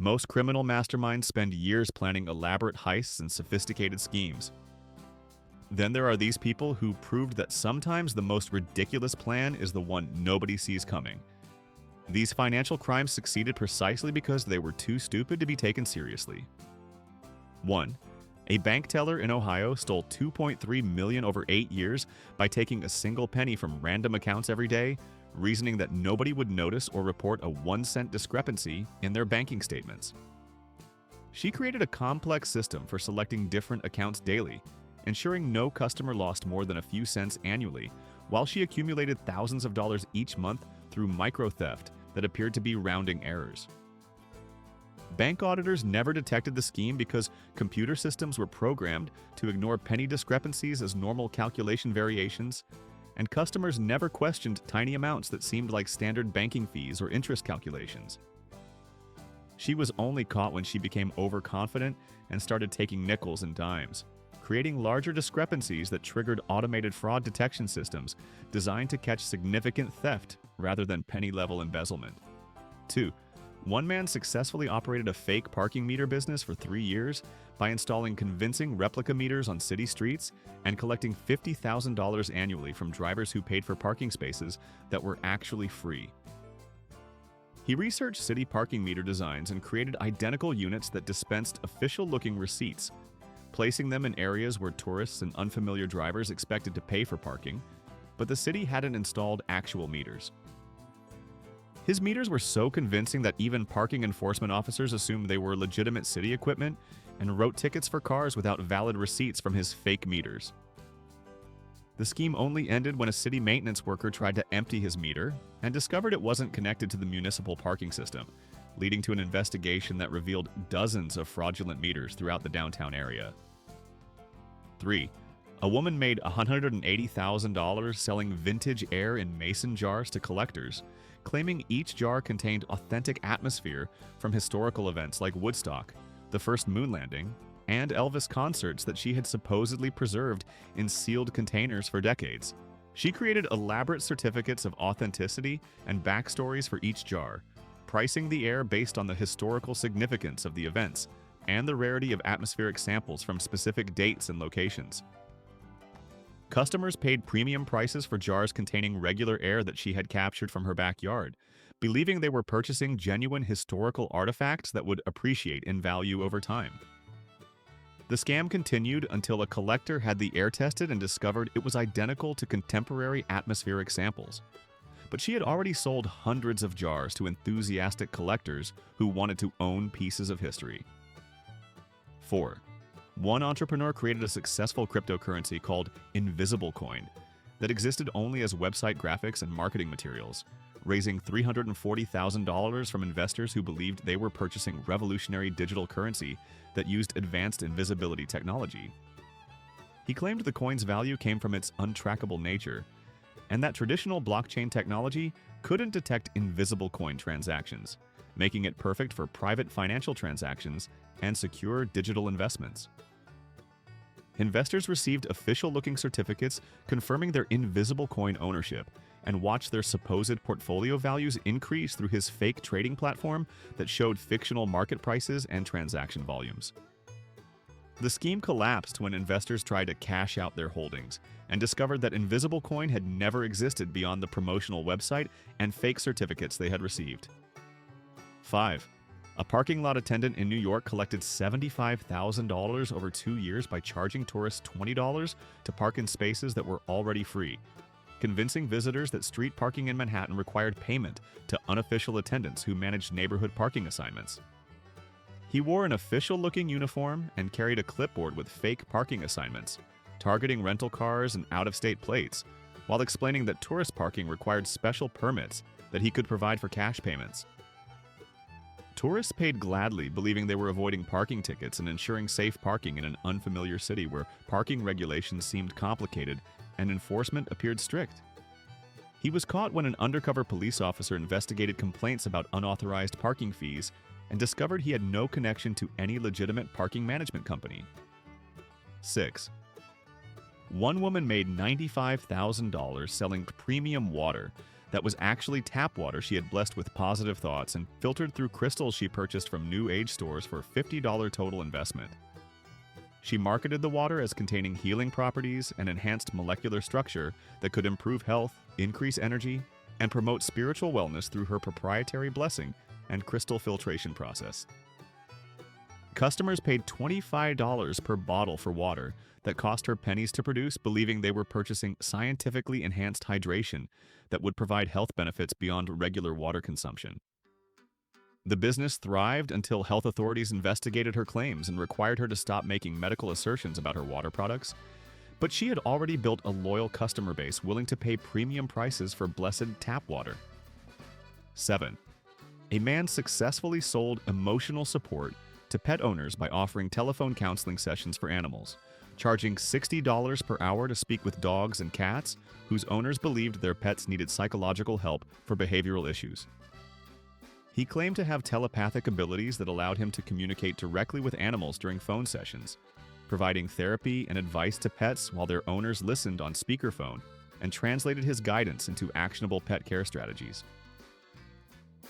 Most criminal masterminds spend years planning elaborate heists and sophisticated schemes. Then there are these people who proved that sometimes the most ridiculous plan is the one nobody sees coming. These financial crimes succeeded precisely because they were too stupid to be taken seriously. 1. A bank teller in Ohio stole $2.3 million over 8 years by taking a single penny from random accounts every day, reasoning that nobody would notice or report a 1-cent discrepancy in their banking statements. She created a complex system for selecting different accounts daily, ensuring no customer lost more than a few cents annually, while she accumulated thousands of dollars each month through micro-theft that appeared to be rounding errors. Bank auditors never detected the scheme because computer systems were programmed to ignore penny discrepancies as normal calculation variations, and customers never questioned tiny amounts that seemed like standard banking fees or interest calculations. She was only caught when she became overconfident and started taking nickels and dimes, creating larger discrepancies that triggered automated fraud detection systems designed to catch significant theft rather than penny-level embezzlement. 2. One man successfully operated a fake parking meter business for 3 years by installing convincing replica meters on city streets and collecting $50,000 annually from drivers who paid for parking spaces that were actually free. He researched city parking meter designs and created identical units that dispensed official-looking receipts, placing them in areas where tourists and unfamiliar drivers expected to pay for parking, but the city hadn't installed actual meters. His meters were so convincing that even parking enforcement officers assumed they were legitimate city equipment and wrote tickets for cars without valid receipts from his fake meters. The scheme only ended when a city maintenance worker tried to empty his meter and discovered it wasn't connected to the municipal parking system, leading to an investigation that revealed dozens of fraudulent meters throughout the downtown area. 3. A woman made $180,000 selling vintage air in mason jars to collectors, claiming each jar contained authentic atmosphere from historical events like Woodstock, the first moon landing, and Elvis concerts that she had supposedly preserved in sealed containers for decades. She created elaborate certificates of authenticity and backstories for each jar, pricing the air based on the historical significance of the events and the rarity of atmospheric samples from specific dates and locations. Customers paid premium prices for jars containing regular air that she had captured from her backyard, believing they were purchasing genuine historical artifacts that would appreciate in value over time. The scam continued until a collector had the air tested and discovered it was identical to contemporary atmospheric samples. But she had already sold hundreds of jars to enthusiastic collectors who wanted to own pieces of history. 4. One entrepreneur created a successful cryptocurrency called Invisible Coin that existed only as website graphics and marketing materials, raising $340,000 from investors who believed they were purchasing revolutionary digital currency that used advanced invisibility technology. He claimed the coin's value came from its untrackable nature, and that traditional blockchain technology couldn't detect invisible coin transactions, making it perfect for private financial transactions and secure digital investments. Investors received official-looking certificates confirming their invisible coin ownership and watched their supposed portfolio values increase through his fake trading platform that showed fictional market prices and transaction volumes. The scheme collapsed when investors tried to cash out their holdings and discovered that Invisible Coin had never existed beyond the promotional website and fake certificates they had received. 5. A parking lot attendant in New York collected $75,000 over 2 years by charging tourists $20 to park in spaces that were already free, convincing visitors that street parking in Manhattan required payment to unofficial attendants who managed neighborhood parking assignments. He wore an official-looking uniform and carried a clipboard with fake parking assignments, targeting rental cars and out-of-state plates, while explaining that tourist parking required special permits that he could provide for cash payments. Tourists paid gladly, believing they were avoiding parking tickets and ensuring safe parking in an unfamiliar city where parking regulations seemed complicated and enforcement appeared strict. He was caught when an undercover police officer investigated complaints about unauthorized parking fees and discovered he had no connection to any legitimate parking management company. 6. One woman made $95,000 selling premium water that was actually tap water she had blessed with positive thoughts and filtered through crystals she purchased from New Age stores for a $50 total investment. She marketed the water as containing healing properties and enhanced molecular structure that could improve health, increase energy, and promote spiritual wellness through her proprietary blessing and crystal filtration process. Customers paid $25 per bottle for water that cost her pennies to produce, believing they were purchasing scientifically enhanced hydration that would provide health benefits beyond regular water consumption. The business thrived until health authorities investigated her claims and required her to stop making medical assertions about her water products, but she had already built a loyal customer base willing to pay premium prices for blessed tap water. 7. A man successfully sold emotional support to pet owners by offering telephone counseling sessions for animals, charging $60 per hour to speak with dogs and cats whose owners believed their pets needed psychological help for behavioral issues. He claimed to have telepathic abilities that allowed him to communicate directly with animals during phone sessions, providing therapy and advice to pets while their owners listened on speakerphone and translated his guidance into actionable pet care strategies.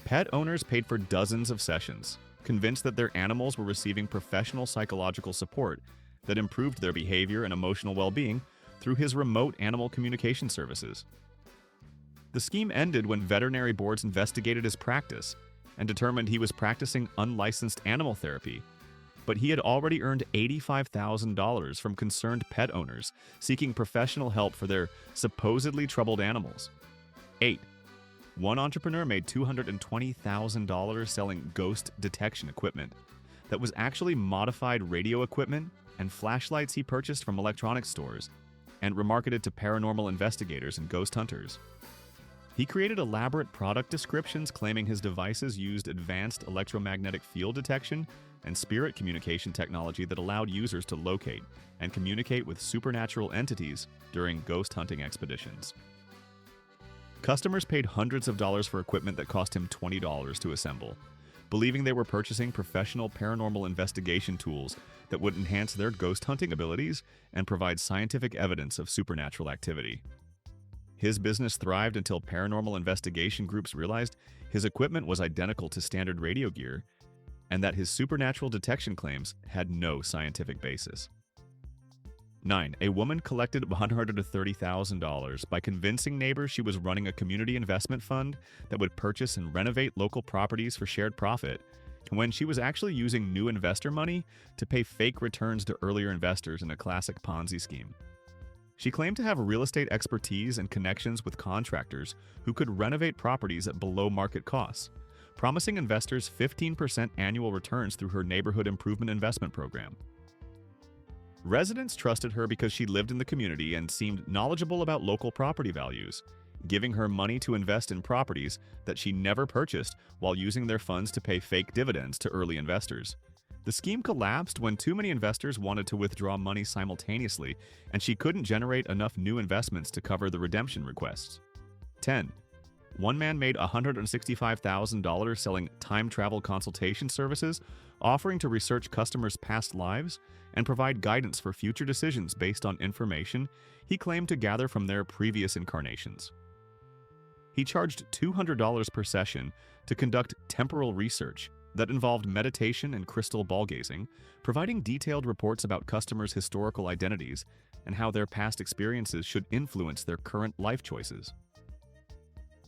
Pet owners paid for dozens of sessions, convinced that their animals were receiving professional psychological support that improved their behavior and emotional well-being through his remote animal communication services. The scheme ended when veterinary boards investigated his practice and determined he was practicing unlicensed animal therapy, but he had already earned $85,000 from concerned pet owners seeking professional help for their supposedly troubled animals. 8. One entrepreneur made $220,000 selling ghost detection equipment that was actually modified radio equipment and flashlights he purchased from electronics stores and remarketed to paranormal investigators and ghost hunters. He created elaborate product descriptions claiming his devices used advanced electromagnetic field detection and spirit communication technology that allowed users to locate and communicate with supernatural entities during ghost hunting expeditions. Customers paid hundreds of dollars for equipment that cost him $20 to assemble, believing they were purchasing professional paranormal investigation tools that would enhance their ghost hunting abilities and provide scientific evidence of supernatural activity. His business thrived until paranormal investigation groups realized his equipment was identical to standard radio gear and that his supernatural detection claims had no scientific basis. 9. A woman collected $130,000 by convincing neighbors she was running a community investment fund that would purchase and renovate local properties for shared profit, when she was actually using new investor money to pay fake returns to earlier investors in a classic Ponzi scheme. She claimed to have real estate expertise and connections with contractors who could renovate properties at below market costs, promising investors 15% annual returns through her neighborhood improvement investment program. Residents trusted her because she lived in the community and seemed knowledgeable about local property values, giving her money to invest in properties that she never purchased while using their funds to pay fake dividends to early investors. The scheme collapsed when too many investors wanted to withdraw money simultaneously, and she couldn't generate enough new investments to cover the redemption requests. 10. One man made $165,000 selling time travel consultation services, offering to research customers' past lives and provide guidance for future decisions based on information he claimed to gather from their previous incarnations. He charged $200 per session to conduct temporal research that involved meditation and crystal ball gazing, providing detailed reports about customers' historical identities and how their past experiences should influence their current life choices.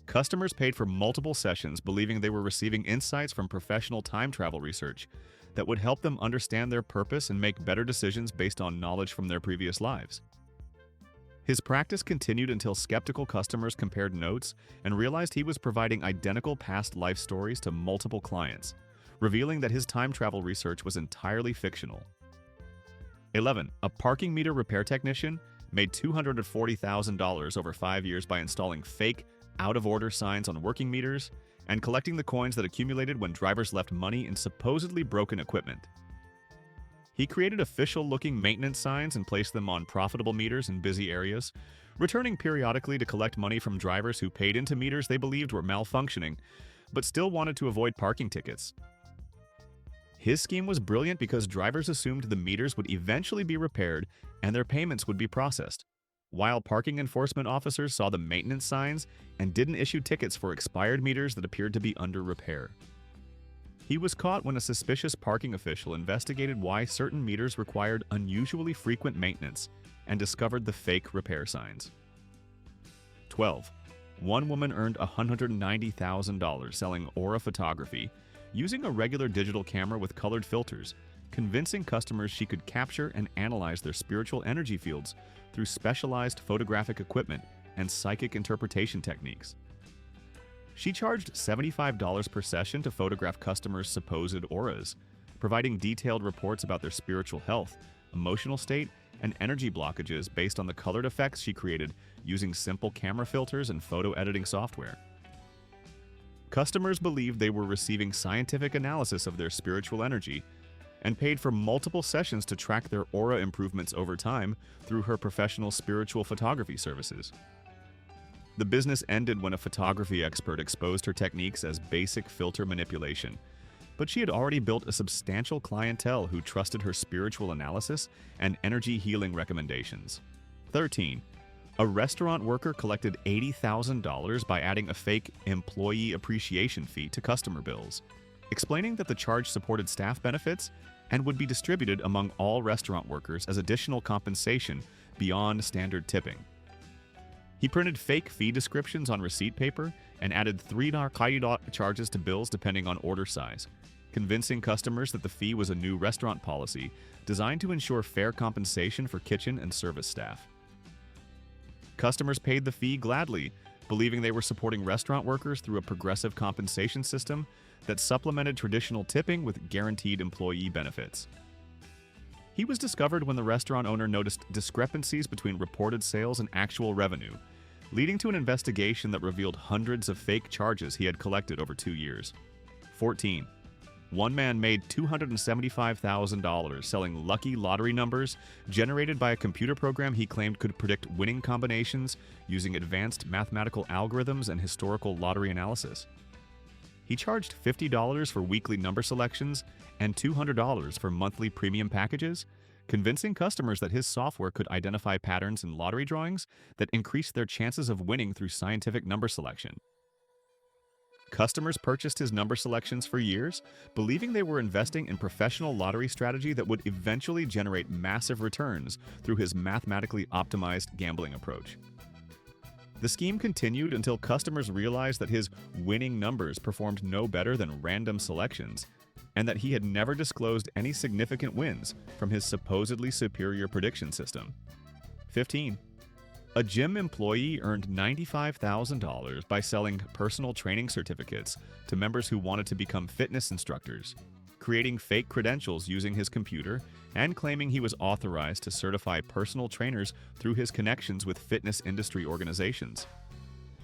Customers paid for multiple sessions believing they were receiving insights from professional time travel research that would help them understand their purpose and make better decisions based on knowledge from their previous lives. His practice continued until skeptical customers compared notes and realized he was providing identical past life stories to multiple clients, revealing that his time travel research was entirely fictional. 11. A parking meter repair technician made $240,000 over 5 years by installing fake, out-of-order signs on working meters and collecting the coins that accumulated when drivers left money in supposedly broken equipment. He created official-looking maintenance signs and placed them on profitable meters in busy areas, returning periodically to collect money from drivers who paid into meters they believed were malfunctioning, but still wanted to avoid parking tickets. His scheme was brilliant because drivers assumed the meters would eventually be repaired and their payments would be processed. while parking enforcement officers saw the maintenance signs and didn't issue tickets for expired meters that appeared to be under repair. He was caught when a suspicious parking official investigated why certain meters required unusually frequent maintenance and discovered the fake repair signs. 12. One woman earned $190,000 selling aura photography using a regular digital camera with colored filters, convincing customers she could capture and analyze their spiritual energy fields through specialized photographic equipment and psychic interpretation techniques. She charged $75 per session to photograph customers' supposed auras, providing detailed reports about their spiritual health, emotional state, and energy blockages based on the colored effects she created using simple camera filters and photo editing software. Customers believed they were receiving scientific analysis of their spiritual energy and paid for multiple sessions to track their aura improvements over time through her professional spiritual photography services. The business ended when a photography expert exposed her techniques as basic filter manipulation, but she had already built a substantial clientele who trusted her spiritual analysis and energy healing recommendations. 13. A restaurant worker collected $80,000 by adding a fake employee appreciation fee to customer bills, explaining that the charge supported staff benefits and would be distributed among all restaurant workers as additional compensation beyond standard tipping. He printed fake fee descriptions on receipt paper and added $3 charges to bills depending on order size, convincing customers that the fee was a new restaurant policy designed to ensure fair compensation for kitchen and service staff. Customers paid the fee gladly, believing they were supporting restaurant workers through a progressive compensation system that supplemented traditional tipping with guaranteed employee benefits. He was discovered when the restaurant owner noticed discrepancies between reported sales and actual revenue, leading to an investigation that revealed hundreds of fake charges he had collected over 2 years. 14. One man made $275,000 selling lucky lottery numbers generated by a computer program he claimed could predict winning combinations using advanced mathematical algorithms and historical lottery analysis. He charged $50 for weekly number selections and $200 for monthly premium packages, convincing customers that his software could identify patterns in lottery drawings that increased their chances of winning through scientific number selection. Customers purchased his number selections for years, believing they were investing in professional lottery strategy that would eventually generate massive returns through his mathematically optimized gambling approach. The scheme continued until customers realized that his winning numbers performed no better than random selections, and that he had never disclosed any significant wins from his supposedly superior prediction system. 15. A gym employee earned $95,000 by selling personal training certificates to members who wanted to become fitness instructors, creating fake credentials using his computer and claiming he was authorized to certify personal trainers through his connections with fitness industry organizations.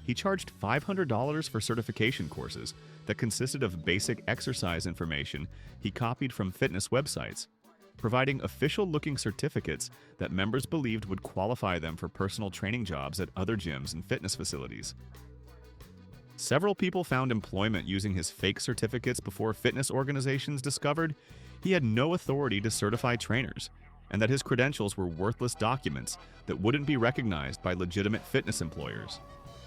He charged $500 for certification courses that consisted of basic exercise information he copied from fitness websites, providing official-looking certificates that members believed would qualify them for personal training jobs at other gyms and fitness facilities. Several people found employment using his fake certificates before fitness organizations discovered he had no authority to certify trainers, and that his credentials were worthless documents that wouldn't be recognized by legitimate fitness employers.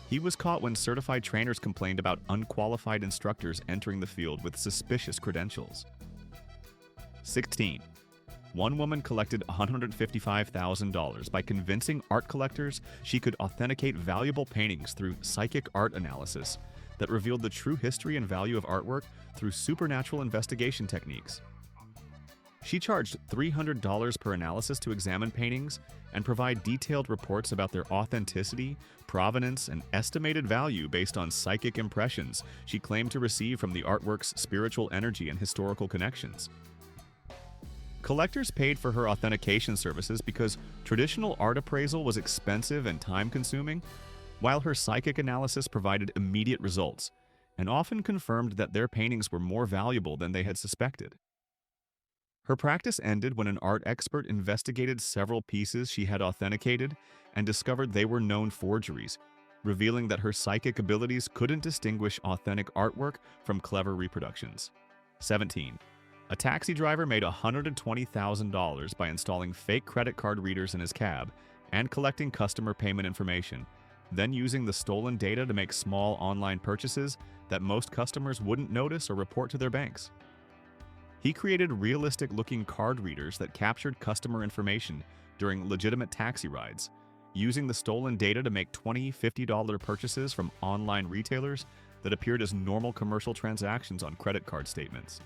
He was caught when certified trainers complained about unqualified instructors entering the field with suspicious credentials. 16. One woman collected $155,000 by convincing art collectors she could authenticate valuable paintings through psychic art analysis that revealed the true history and value of artwork through supernatural investigation techniques. She charged $300 per analysis to examine paintings and provide detailed reports about their authenticity, provenance, and estimated value based on psychic impressions she claimed to receive from the artwork's spiritual energy and historical connections. Collectors paid for her authentication services because traditional art appraisal was expensive and time-consuming, while her psychic analysis provided immediate results and often confirmed that their paintings were more valuable than they had suspected. Her practice ended when an art expert investigated several pieces she had authenticated and discovered they were known forgeries, revealing that her psychic abilities couldn't distinguish authentic artwork from clever reproductions. 17. A taxi driver made $120,000 by installing fake credit card readers in his cab and collecting customer payment information, then using the stolen data to make small online purchases that most customers wouldn't notice or report to their banks. He created realistic-looking card readers that captured customer information during legitimate taxi rides, using the stolen data to make $20, $50 purchases from online retailers that appeared as normal commercial transactions on credit card statements.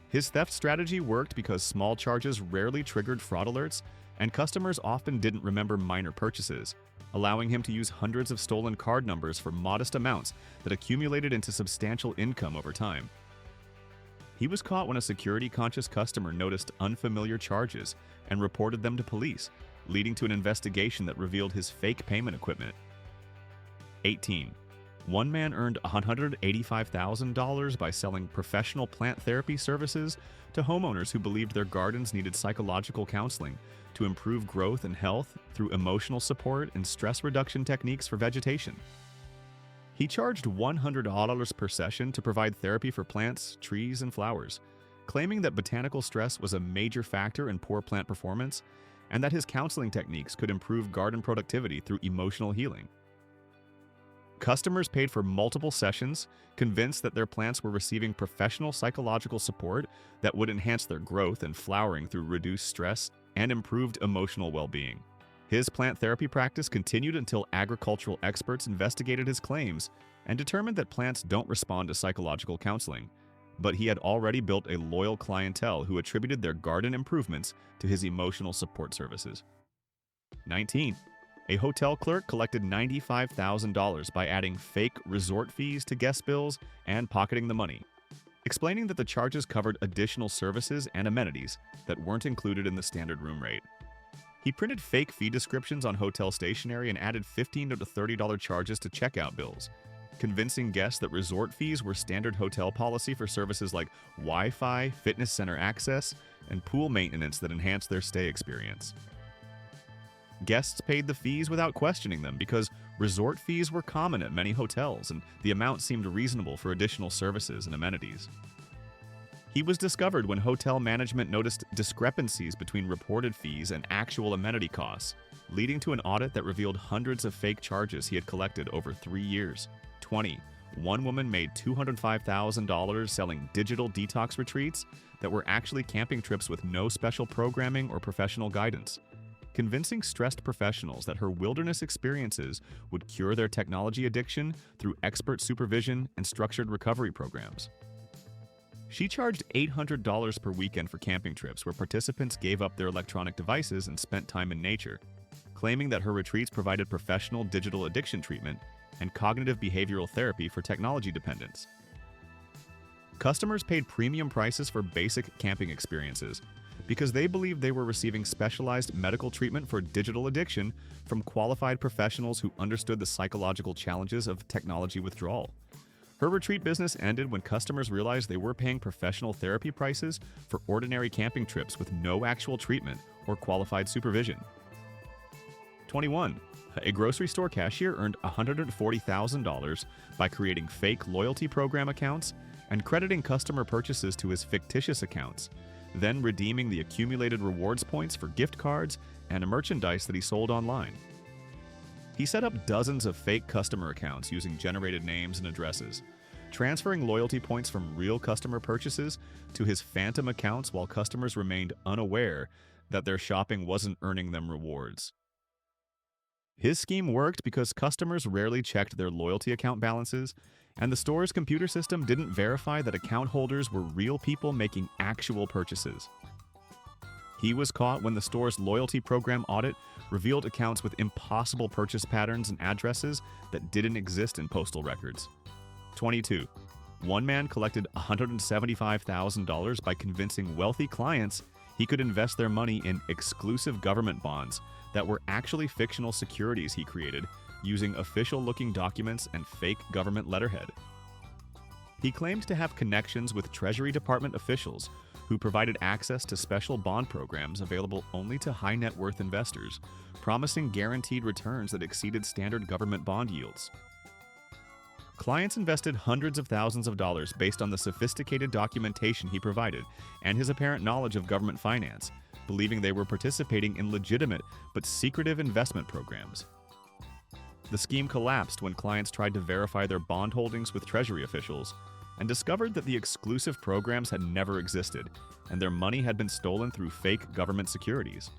His theft strategy worked because small charges rarely triggered fraud alerts, and customers often didn't remember minor purchases, allowing him to use hundreds of stolen card numbers for modest amounts that accumulated into substantial income over time. He was caught when a security-conscious customer noticed unfamiliar charges and reported them to police, leading to an investigation that revealed his fake payment equipment. 18. One man earned $185,000 by selling professional plant therapy services to homeowners who believed their gardens needed psychological counseling to improve growth and health through emotional support and stress reduction techniques for vegetation. He charged $100 per session to provide therapy for plants, trees, and flowers, claiming that botanical stress was a major factor in poor plant performance and that his counseling techniques could improve garden productivity through emotional healing. Customers paid for multiple sessions, convinced that their plants were receiving professional psychological support that would enhance their growth and flowering through reduced stress and improved emotional well-being. His plant therapy practice continued until agricultural experts investigated his claims and determined that plants don't respond to psychological counseling, but he had already built a loyal clientele who attributed their garden improvements to his emotional support services. 19. A hotel clerk collected $95,000 by adding fake resort fees to guest bills and pocketing the money, explaining that the charges covered additional services and amenities that weren't included in the standard room rate. He printed fake fee descriptions on hotel stationery and added $15 to $30 charges to checkout bills, convincing guests that resort fees were standard hotel policy for services like Wi-Fi, fitness center access, and pool maintenance that enhanced their stay experience. Guests paid the fees without questioning them because resort fees were common at many hotels and the amount seemed reasonable for additional services and amenities. He was discovered when hotel management noticed discrepancies between reported fees and actual amenity costs, leading to an audit that revealed hundreds of fake charges he had collected over 3 years. 20. One woman made $205,000 selling digital detox retreats that were actually camping trips with no special programming or professional guidance, convincing stressed professionals that her wilderness experiences would cure their technology addiction through expert supervision and structured recovery programs. She charged $800 per weekend for camping trips where participants gave up their electronic devices and spent time in nature, claiming that her retreats provided professional digital addiction treatment and cognitive behavioral therapy for technology dependence. Customers paid premium prices for basic camping experiences because they believed they were receiving specialized medical treatment for digital addiction from qualified professionals who understood the psychological challenges of technology withdrawal. Her retreat business ended when customers realized they were paying professional therapy prices for ordinary camping trips with no actual treatment or qualified supervision. 21. A grocery store cashier earned $140,000 by creating fake loyalty program accounts and crediting customer purchases to his fictitious accounts, then redeeming the accumulated rewards points for gift cards and merchandise that he sold online. He set up dozens of fake customer accounts using generated names and addresses, transferring loyalty points from real customer purchases to his phantom accounts while customers remained unaware that their shopping wasn't earning them rewards. His scheme worked because customers rarely checked their loyalty account balances, and the store's computer system didn't verify that account holders were real people making actual purchases. He was caught when the store's loyalty program audit revealed accounts with impossible purchase patterns and addresses that didn't exist in postal records. 22. One man collected $175,000 by convincing wealthy clients he could invest their money in exclusive government bonds that were actually fictional securities he created using official-looking documents and fake government letterhead. He claimed to have connections with Treasury Department officials who provided access to special bond programs available only to high-net-worth investors, promising guaranteed returns that exceeded standard government bond yields. Clients invested hundreds of thousands of dollars based on the sophisticated documentation he provided and his apparent knowledge of government finance, believing they were participating in legitimate but secretive investment programs. The scheme collapsed when clients tried to verify their bond holdings with Treasury officials and discovered that the exclusive programs had never existed and their money had been stolen through fake government securities.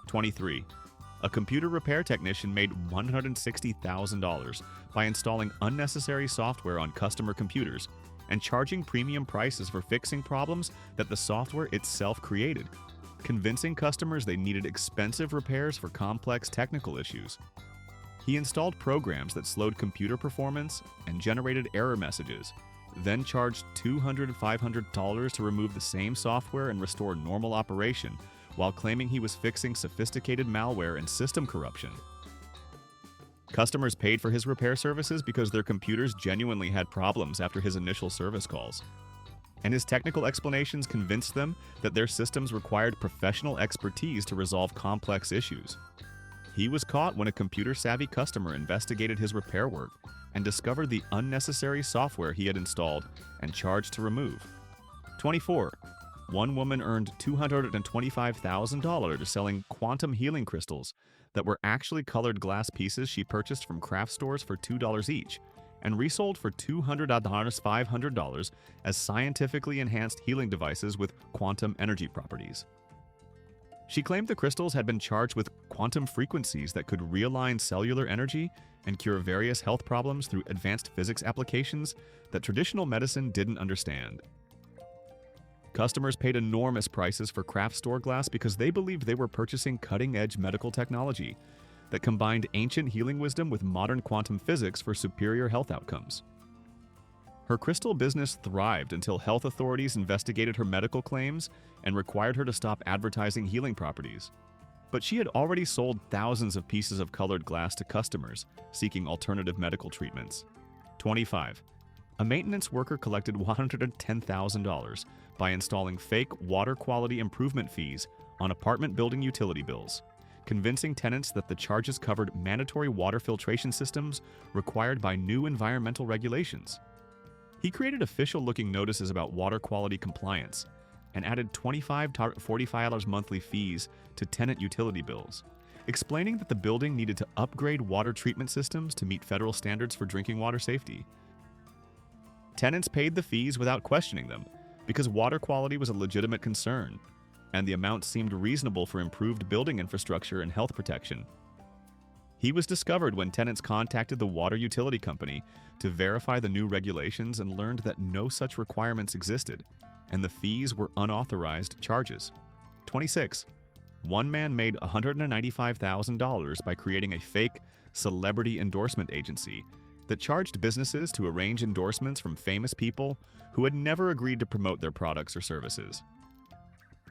23. A computer repair technician made $160,000 by installing unnecessary software on customer computers and charging premium prices for fixing problems that the software itself created, convincing customers they needed expensive repairs for complex technical issues. He installed programs that slowed computer performance and generated error messages, then charged $200 to $500 to remove the same software and restore normal operation, while claiming he was fixing sophisticated malware and system corruption. Customers paid for his repair services because their computers genuinely had problems after his initial service calls. And his technical explanations convinced them that their systems required professional expertise to resolve complex issues. He was caught when a computer-savvy customer investigated his repair work and discovered the unnecessary software he had installed and charged to remove. 24. One woman earned $225,000 selling quantum healing crystals that were actually colored glass pieces she purchased from craft stores for $2 each and resold for $500 as scientifically enhanced healing devices with quantum energy properties. She claimed the crystals had been charged with quantum frequencies that could realign cellular energy and cure various health problems through advanced physics applications that traditional medicine didn't understand. Customers paid enormous prices for craft store glass because they believed they were purchasing cutting-edge medical technology that combined ancient healing wisdom with modern quantum physics for superior health outcomes. Her crystal business thrived until health authorities investigated her medical claims and required her to stop advertising healing properties. But she had already sold thousands of pieces of colored glass to customers seeking alternative medical treatments. 25. A maintenance worker collected $110,000 by installing fake water quality improvement fees on apartment building utility bills, convincing tenants that the charges covered mandatory water filtration systems required by new environmental regulations. He created official-looking notices about water quality compliance and added $25 to $45 monthly fees to tenant utility bills, explaining that the building needed to upgrade water treatment systems to meet federal standards for drinking water safety. Tenants paid the fees without questioning them because water quality was a legitimate concern, and the amount seemed reasonable for improved building infrastructure and health protection. He was discovered when tenants contacted the water utility company to verify the new regulations and learned that no such requirements existed, and the fees were unauthorized charges. 26. One man made $195,000 by creating a fake celebrity endorsement agency that charged businesses to arrange endorsements from famous people who had never agreed to promote their products or services.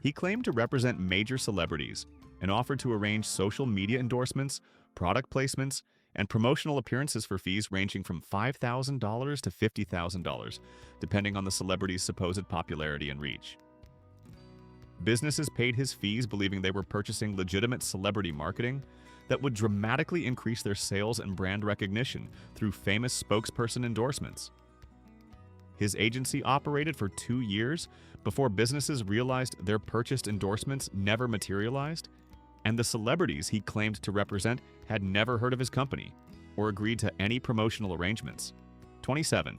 He claimed to represent major celebrities and offered to arrange social media endorsements, product placements, and promotional appearances for fees ranging from $5,000 to $50,000, depending on the celebrity's supposed popularity and reach. Businesses paid his fees believing they were purchasing legitimate celebrity marketing that would dramatically increase their sales and brand recognition through famous spokesperson endorsements. His agency operated for 2 years before businesses realized their purchased endorsements never materialized, and the celebrities he claimed to represent had never heard of his company or agreed to any promotional arrangements. 27.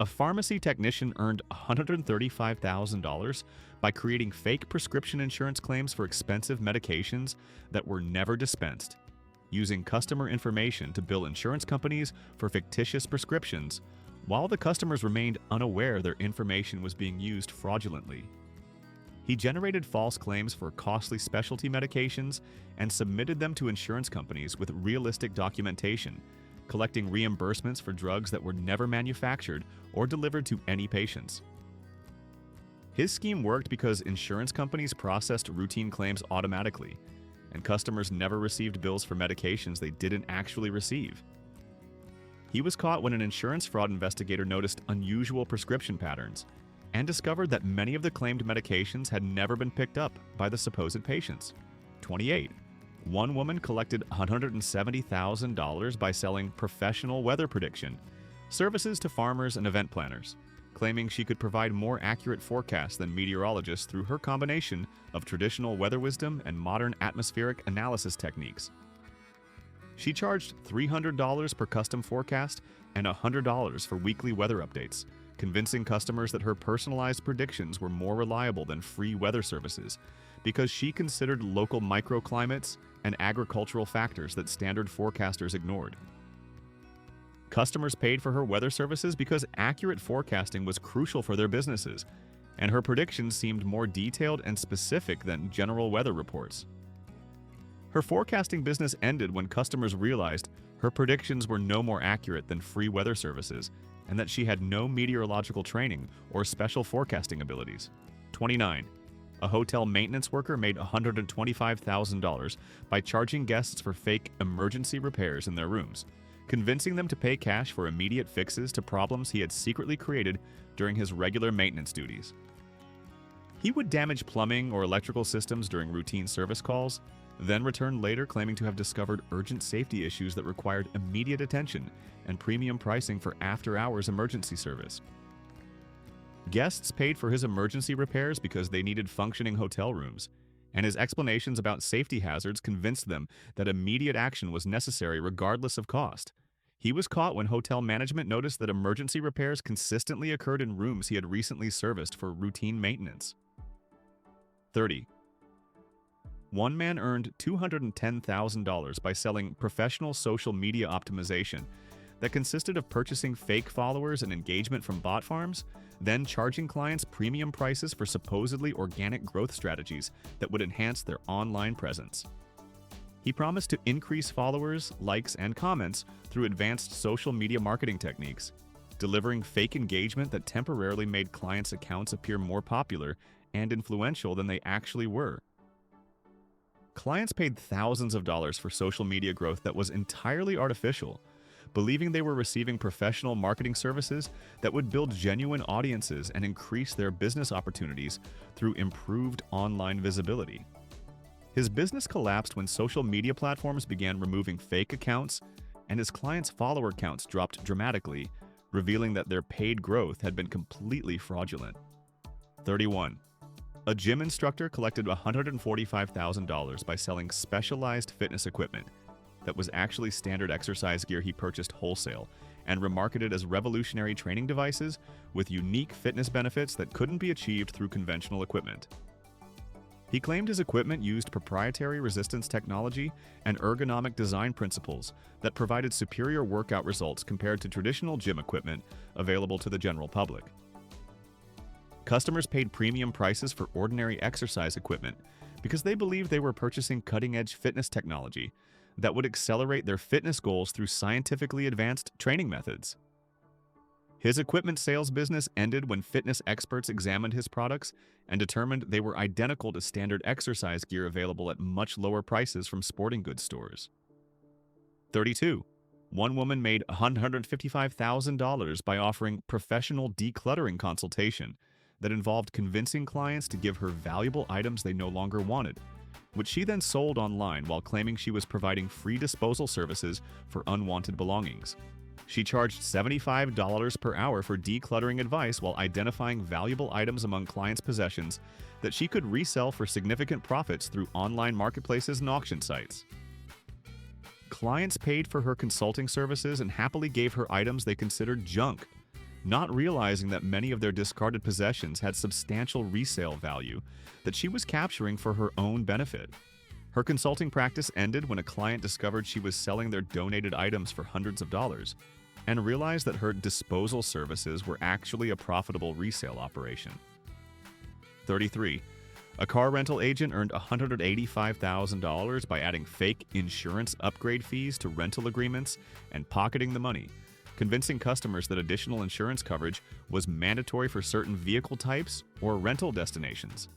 A pharmacy technician earned $135,000 by creating fake prescription insurance claims for expensive medications that were never dispensed, using customer information to bill insurance companies for fictitious prescriptions, while the customers remained unaware their information was being used fraudulently. He generated false claims for costly specialty medications and submitted them to insurance companies with realistic documentation, collecting reimbursements for drugs that were never manufactured or delivered to any patients. His scheme worked because insurance companies processed routine claims automatically, and customers never received bills for medications they didn't actually receive. He was caught when an insurance fraud investigator noticed unusual prescription patterns and discovered that many of the claimed medications had never been picked up by the supposed patients. 28. One woman collected $170,000 by selling professional weather prediction Services to farmers and event planners, claiming she could provide more accurate forecasts than meteorologists through her combination of traditional weather wisdom and modern atmospheric analysis techniques. She charged $300 per custom forecast and $100 for weekly weather updates, convincing customers that her personalized predictions were more reliable than free weather services because she considered local microclimates and agricultural factors that standard forecasters ignored. Customers paid for her weather services because accurate forecasting was crucial for their businesses, and her predictions seemed more detailed and specific than general weather reports. Her forecasting business ended when customers realized her predictions were no more accurate than free weather services and that she had no meteorological training or special forecasting abilities. 29. A hotel maintenance worker made $125,000 by charging guests for fake emergency repairs in their rooms, convincing them to pay cash for immediate fixes to problems he had secretly created during his regular maintenance duties. He would damage plumbing or electrical systems during routine service calls, then return later claiming to have discovered urgent safety issues that required immediate attention and premium pricing for after-hours emergency service. Guests paid for his emergency repairs because they needed functioning hotel rooms, and his explanations about safety hazards convinced them that immediate action was necessary regardless of cost. He was caught when hotel management noticed that emergency repairs consistently occurred in rooms he had recently serviced for routine maintenance. 30. One man earned $210,000 by selling professional social media optimization that consisted of purchasing fake followers and engagement from bot farms, then charging clients premium prices for supposedly organic growth strategies that would enhance their online presence. He promised to increase followers, likes, and comments through advanced social media marketing techniques, delivering fake engagement that temporarily made clients' accounts appear more popular and influential than they actually were. Clients paid thousands of dollars for social media growth that was entirely artificial, believing they were receiving professional marketing services that would build genuine audiences and increase their business opportunities through improved online visibility. His business collapsed when social media platforms began removing fake accounts, and his clients' follower counts dropped dramatically, revealing that their paid growth had been completely fraudulent. 31. A gym instructor collected $145,000 by selling specialized fitness equipment that was actually standard exercise gear he purchased wholesale and remarketed as revolutionary training devices with unique fitness benefits that couldn't be achieved through conventional equipment. He claimed his equipment used proprietary resistance technology and ergonomic design principles that provided superior workout results compared to traditional gym equipment available to the general public. Customers paid premium prices for ordinary exercise equipment because they believed they were purchasing cutting-edge fitness technology that would accelerate their fitness goals through scientifically advanced training methods. His equipment sales business ended when fitness experts examined his products and determined they were identical to standard exercise gear available at much lower prices from sporting goods stores. 32. One woman made $155,000 by offering professional decluttering consultation that involved convincing clients to give her valuable items they no longer wanted, which she then sold online while claiming she was providing free disposal services for unwanted belongings. She charged $75 per hour for decluttering advice while identifying valuable items among clients' possessions that she could resell for significant profits through online marketplaces and auction sites. Clients paid for her consulting services and happily gave her items they considered junk, not realizing that many of their discarded possessions had substantial resale value that she was capturing for her own benefit. Her consulting practice ended when a client discovered she was selling their donated items for hundreds of dollars and realized that her disposal services were actually a profitable resale operation. 33. A car rental agent earned $185,000 by adding fake insurance upgrade fees to rental agreements and pocketing the money, convincing customers that additional insurance coverage was mandatory for certain vehicle types or rental destinations.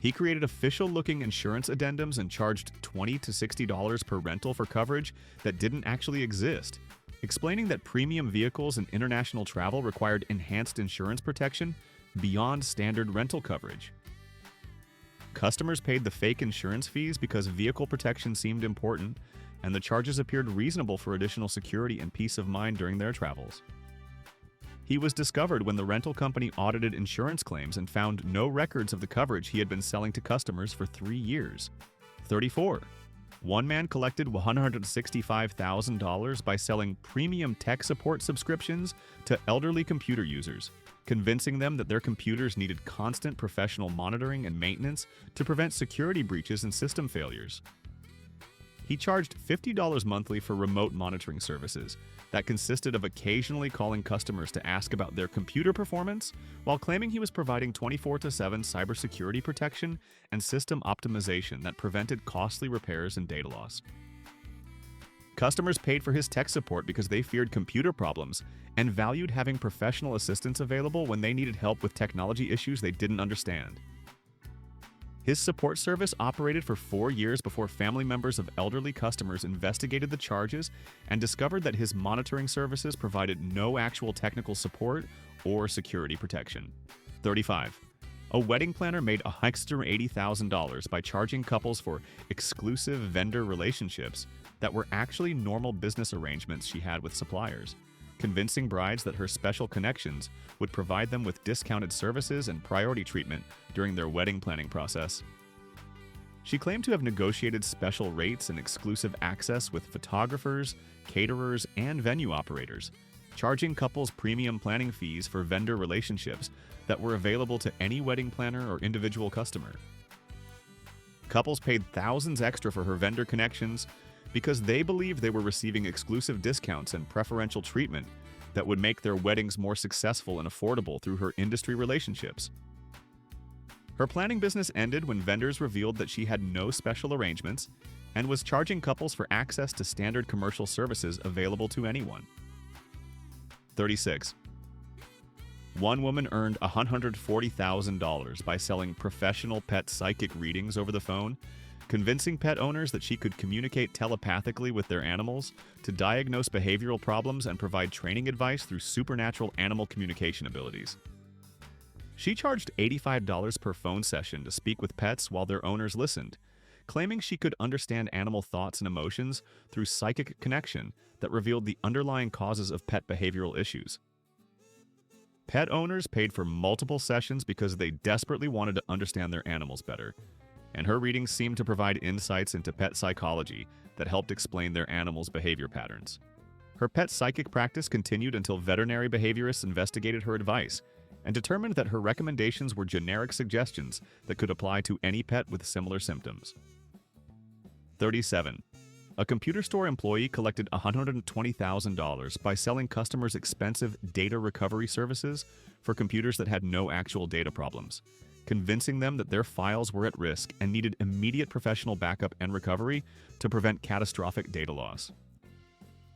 He created official-looking insurance addendums and charged $20 to $60 per rental for coverage that didn't actually exist, explaining that premium vehicles and international travel required enhanced insurance protection beyond standard rental coverage. Customers paid the fake insurance fees because vehicle protection seemed important, and the charges appeared reasonable for additional security and peace of mind during their travels. He was discovered when the rental company audited insurance claims and found no records of the coverage he had been selling to customers for 3 years. 34. One man collected $165,000 by selling premium tech support subscriptions to elderly computer users, convincing them that their computers needed constant professional monitoring and maintenance to prevent security breaches and system failures. He charged $50 monthly for remote monitoring services that consisted of occasionally calling customers to ask about their computer performance, while claiming he was providing 24/7 cybersecurity protection and system optimization that prevented costly repairs and data loss. Customers paid for his tech support because they feared computer problems and valued having professional assistance available when they needed help with technology issues they didn't understand. His support service operated for 4 years before family members of elderly customers investigated the charges and discovered that his monitoring services provided no actual technical support or security protection. 35. A wedding planner made $180,000 by charging couples for exclusive vendor relationships that were actually normal business arrangements she had with suppliers, convincing brides that her special connections would provide them with discounted services and priority treatment during their wedding planning process. She claimed to have negotiated special rates and exclusive access with photographers, caterers, and venue operators, charging couples premium planning fees for vendor relationships that were available to any wedding planner or individual customer. Couples paid thousands extra for her vendor connections because they believed they were receiving exclusive discounts and preferential treatment that would make their weddings more successful and affordable through her industry relationships. Her planning business ended when vendors revealed that she had no special arrangements and was charging couples for access to standard commercial services available to anyone. 36. One woman earned $140,000 by selling professional pet psychic readings over the phone, convincing pet owners that she could communicate telepathically with their animals to diagnose behavioral problems and provide training advice through supernatural animal communication abilities. She charged $85 per phone session to speak with pets while their owners listened, claiming she could understand animal thoughts and emotions through psychic connection that revealed the underlying causes of pet behavioral issues. Pet owners paid for multiple sessions because they desperately wanted to understand their animals better, and her readings seemed to provide insights into pet psychology that helped explain their animals' behavior patterns. Her pet psychic practice continued until veterinary behaviorists investigated her advice and determined that her recommendations were generic suggestions that could apply to any pet with similar symptoms. 37. A computer store employee collected $120,000 by selling customers expensive data recovery services for computers that had no actual data problems, convincing them that their files were at risk and needed immediate professional backup and recovery to prevent catastrophic data loss.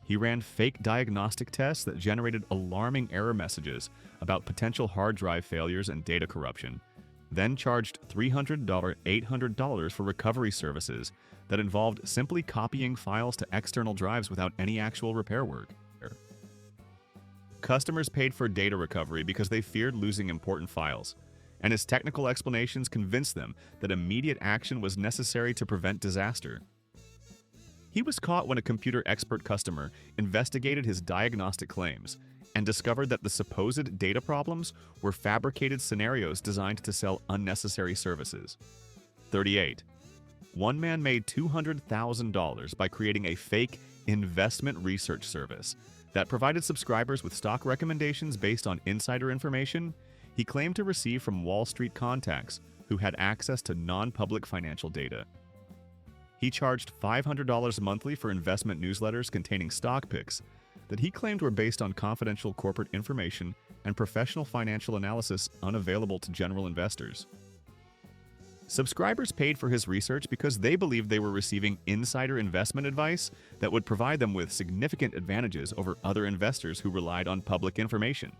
He ran fake diagnostic tests that generated alarming error messages about potential hard drive failures and data corruption, then charged $800 for recovery services that involved simply copying files to external drives without any actual repair work. Customers paid for data recovery because they feared losing important files, and his technical explanations convinced them that immediate action was necessary to prevent disaster. He was caught when a computer expert customer investigated his diagnostic claims and discovered that the supposed data problems were fabricated scenarios designed to sell unnecessary services. 38. One man made $200,000 by creating a fake investment research service that provided subscribers with stock recommendations based on insider information he claimed to receive from Wall Street contacts who had access to non-public financial data. He charged $500 monthly for investment newsletters containing stock picks that he claimed were based on confidential corporate information and professional financial analysis unavailable to general investors. Subscribers paid for his research because they believed they were receiving insider investment advice that would provide them with significant advantages over other investors who relied on public information.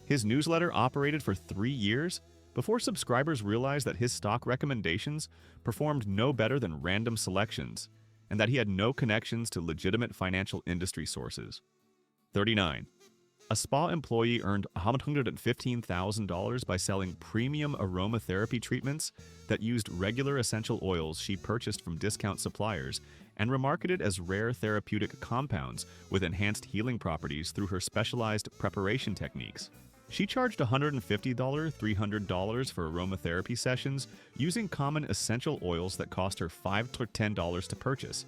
His newsletter operated for 3 years before subscribers realized that his stock recommendations performed no better than random selections and that he had no connections to legitimate financial industry sources. 39. A spa employee earned $115,000 by selling premium aromatherapy treatments that used regular essential oils she purchased from discount suppliers and remarketed as rare therapeutic compounds with enhanced healing properties through her specialized preparation techniques. She charged $150, $300 for aromatherapy sessions using common essential oils that cost her $5 to $10 to purchase,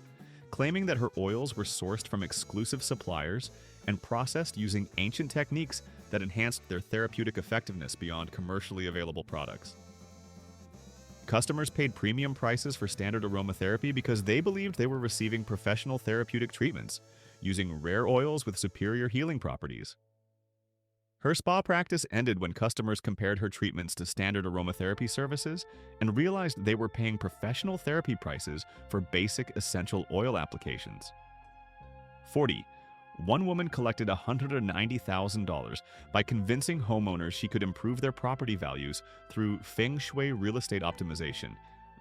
claiming that her oils were sourced from exclusive suppliers and processed using ancient techniques that enhanced their therapeutic effectiveness beyond commercially available products. Customers paid premium prices for standard aromatherapy because they believed they were receiving professional therapeutic treatments, using rare oils with superior healing properties. Her spa practice ended when customers compared her treatments to standard aromatherapy services and realized they were paying professional therapy prices for basic essential oil applications. 40. One woman collected $190,000 by convincing homeowners she could improve their property values through feng shui real estate optimization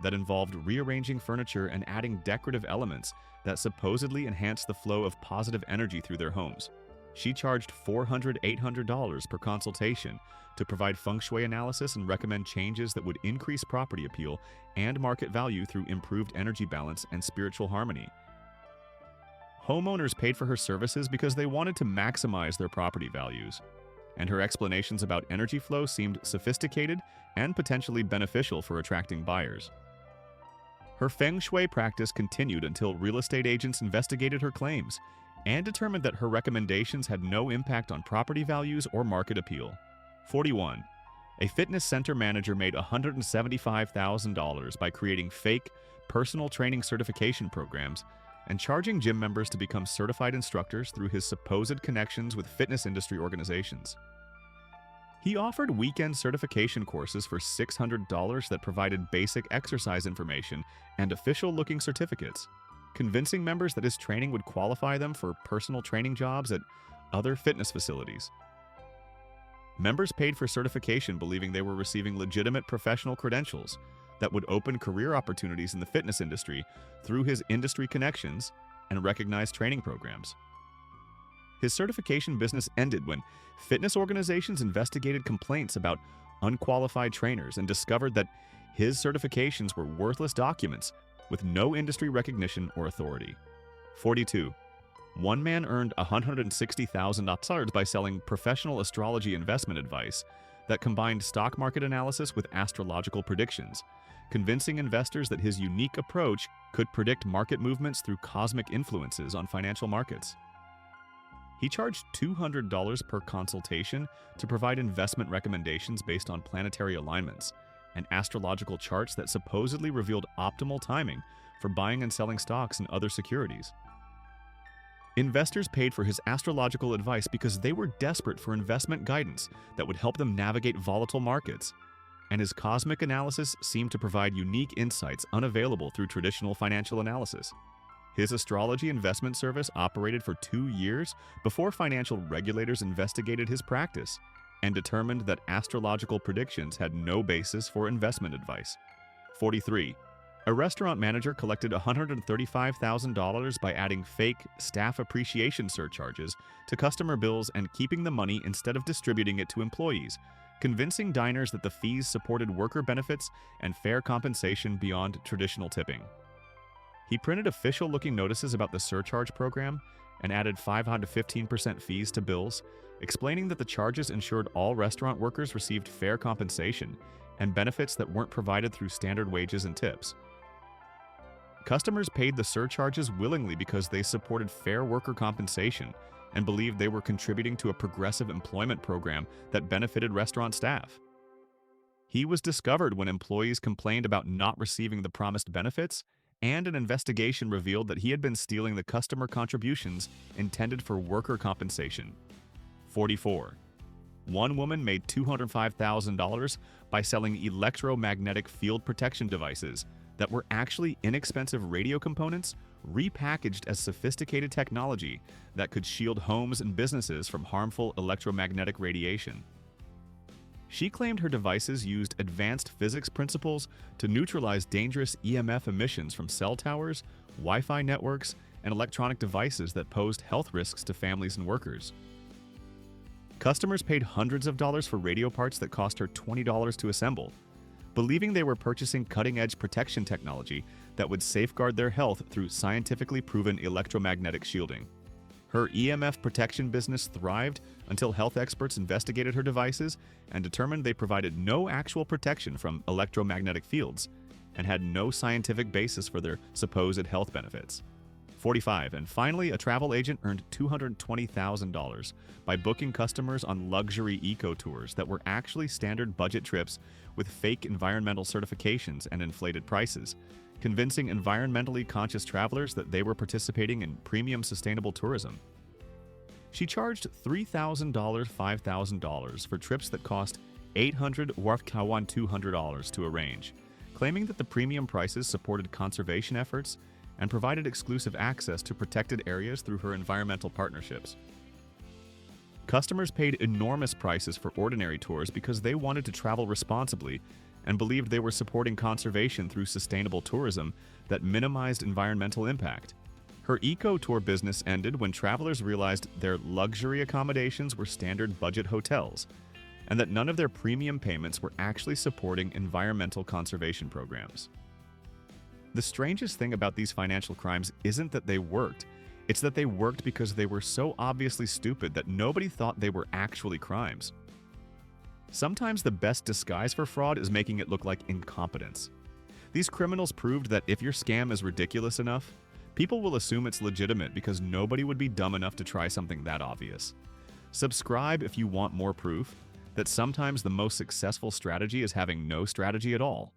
that involved rearranging furniture and adding decorative elements that supposedly enhanced the flow of positive energy through their homes. She charged $400 to $800 per consultation to provide feng shui analysis and recommend changes that would increase property appeal and market value through improved energy balance and spiritual harmony. Homeowners paid for her services because they wanted to maximize their property values, and her explanations about energy flow seemed sophisticated and potentially beneficial for attracting buyers. Her feng shui practice continued until real estate agents investigated her claims and determined that her recommendations had no impact on property values or market appeal. 41. A fitness center manager made $175,000 by creating fake personal training certification programs and charging gym members to become certified instructors through his supposed connections with fitness industry organizations. He offered weekend certification courses for $600 that provided basic exercise information and official-looking certificates, convincing members that his training would qualify them for personal training jobs at other fitness facilities. Members paid for certification believing they were receiving legitimate professional credentials that would open career opportunities in the fitness industry through his industry connections and recognized training programs. His certification business ended when fitness organizations investigated complaints about unqualified trainers and discovered that his certifications were worthless documents with no industry recognition or authority. 42. One man earned $160,000 by selling professional astrology investment advice that combined stock market analysis with astrological predictions, convincing investors that his unique approach could predict market movements through cosmic influences on financial markets. He charged $200 per consultation to provide investment recommendations based on planetary alignments and astrological charts that supposedly revealed optimal timing for buying and selling stocks and other securities. Investors paid for his astrological advice because they were desperate for investment guidance that would help them navigate volatile markets, and his cosmic analysis seemed to provide unique insights unavailable through traditional financial analysis. His astrology investment service operated for 2 years before financial regulators investigated his practice and determined that astrological predictions had no basis for investment advice. 43. A restaurant manager collected $135,000 by adding fake staff appreciation surcharges to customer bills and keeping the money instead of distributing it to employees, convincing diners that the fees supported worker benefits and fair compensation beyond traditional tipping. He printed official-looking notices about the surcharge program and added 5% to 15% fees to bills, explaining that the charges ensured all restaurant workers received fair compensation and benefits that weren't provided through standard wages and tips. Customers paid the surcharges willingly because they supported fair worker compensation and believed they were contributing to a progressive employment program that benefited restaurant staff. He was discovered when employees complained about not receiving the promised benefits, and an investigation revealed that he had been stealing the customer contributions intended for worker compensation. 44. One woman made $205,000 by selling electromagnetic field protection devices that were actually inexpensive radio components repackaged as sophisticated technology that could shield homes and businesses from harmful electromagnetic radiation. She claimed her devices used advanced physics principles to neutralize dangerous EMF emissions from cell towers, Wi-Fi networks, and electronic devices that posed health risks to families and workers. Customers paid hundreds of dollars for radio parts that cost her $20 to assemble, believing they were purchasing cutting-edge protection technology that would safeguard their health through scientifically proven electromagnetic shielding. Her EMF protection business thrived until health experts investigated her devices and determined they provided no actual protection from electromagnetic fields and had no scientific basis for their supposed health benefits. 45. And finally, a travel agent earned $220,000 by booking customers on luxury eco tours that were actually standard budget trips with fake environmental certifications and inflated prices, convincing environmentally conscious travelers that they were participating in premium sustainable tourism. She charged $3,000, $5,000 for trips that cost $800 to arrange, claiming that the premium prices supported conservation efforts and provided exclusive access to protected areas through her environmental partnerships. Customers paid enormous prices for ordinary tours because they wanted to travel responsibly and believed they were supporting conservation through sustainable tourism that minimized environmental impact. Her eco-tour business ended when travelers realized their luxury accommodations were standard budget hotels, and that none of their premium payments were actually supporting environmental conservation programs. The strangest thing about these financial crimes isn't that they worked, it's that they worked because they were so obviously stupid that nobody thought they were actually crimes. Sometimes the best disguise for fraud is making it look like incompetence. These criminals proved that if your scam is ridiculous enough, people will assume it's legitimate because nobody would be dumb enough to try something that obvious. Subscribe if you want more proof that sometimes the most successful strategy is having no strategy at all.